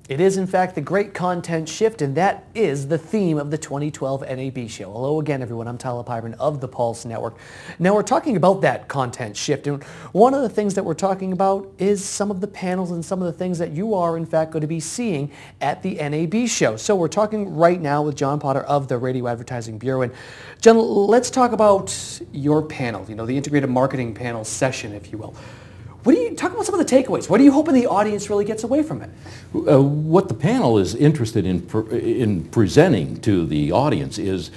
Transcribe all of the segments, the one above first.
It is, in fact, the great content shift, and that is the theme of the 2012 NAB show. Hello again, everyone. I'm Tyler Pyburn of the Pulse Network. Now, we're talking about that content shift, and one of the things that we're talking about is some of the panels and some of the things that you are, in fact, going to be seeing at the NAB show. So we're talking right now with John Potter of the Radio Advertising Bureau. And John, let's talk about your panel, the integrated marketing panel session, if you will. Talk about some of the takeaways. What are you hoping the audience really gets away from it? What the panel is interested in presenting to the audience is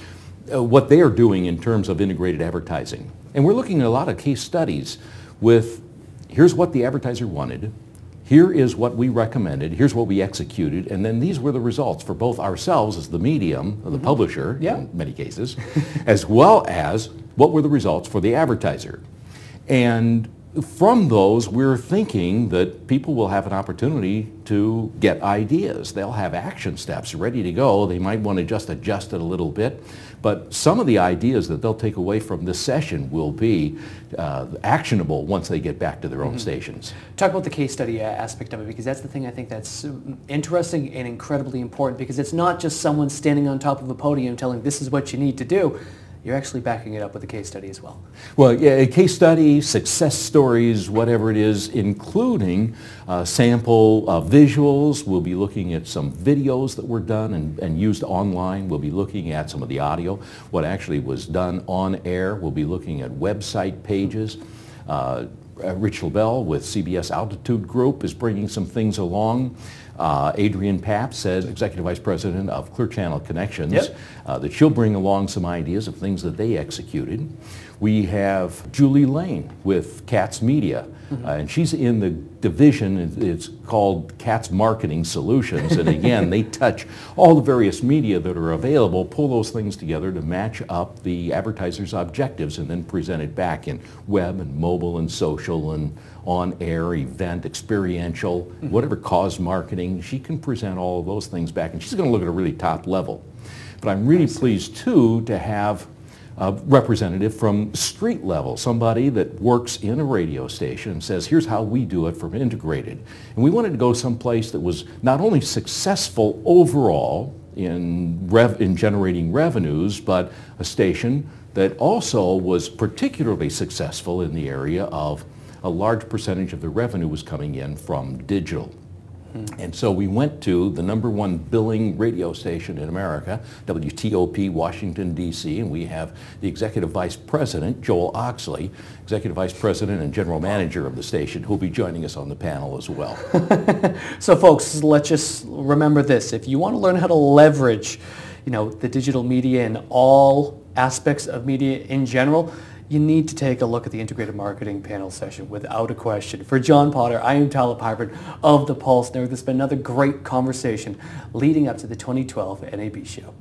what they are doing in terms of integrated advertising. And we're looking at a lot of case studies with, here's what the advertiser wanted, here is what we recommended, here's what we executed, and then these were the results for both ourselves as the medium, or the publisher, in many cases, as well as what were the results for the advertiser. And from those, we're thinking that people will have an opportunity to get ideas. They'll have action steps ready to go. They might want to just adjust it a little bit, but some of the ideas that they'll take away from this session will be actionable once they get back to their own stations. Talk about the case study aspect of it, because that's the thing I think that's interesting and incredibly important, because it's not just someone standing on top of a podium telling this is what you need to do. You're actually backing it up with a case study as well. Well, yeah, a case study, success stories, whatever it is, including sample visuals. We'll be looking at some videos that were done and used online. We'll be looking at some of the audio, what actually was done on air. We'll be looking at website pages. Rich LaBelle with CBS Altitude Group is bringing some things along. Adrienne Papp, as Executive Vice President of Clear Channel Connections, that she'll bring along some ideas of things that they executed. We have Julie Lane with Katz Media, and she's in the division, it's called Katz Marketing Solutions, and again, they touch all the various media that are available, pull those things together to match up the advertiser's objectives, and then present it back in web and mobile and social and on-air, event, experiential, whatever cause marketing. She can present all of those things back, and she's going to look at a really top level. But I'm really pleased, too, to have a representative from street level, somebody that works in a radio station and says, here's how we do it from integrated. And we wanted to go someplace that was not only successful overall in generating revenues, but a station that also was particularly successful in the area of a large percentage of the revenue was coming in from digital. And so we went to the #1 billing radio station in America, WTOP, Washington, D.C., and we have the Executive Vice President, Joel Oxley, Executive Vice President and General Manager of the station, who'll be joining us on the panel as well. So folks, let's just remember this. If you want to learn how to leverage, the digital media and all aspects of media in general, you need to take a look at the Integrated Marketing Panel session without a question. For John Potter, I am Tyler Pyburn of the Pulse Network. This has been another great conversation leading up to the 2012 NAB show.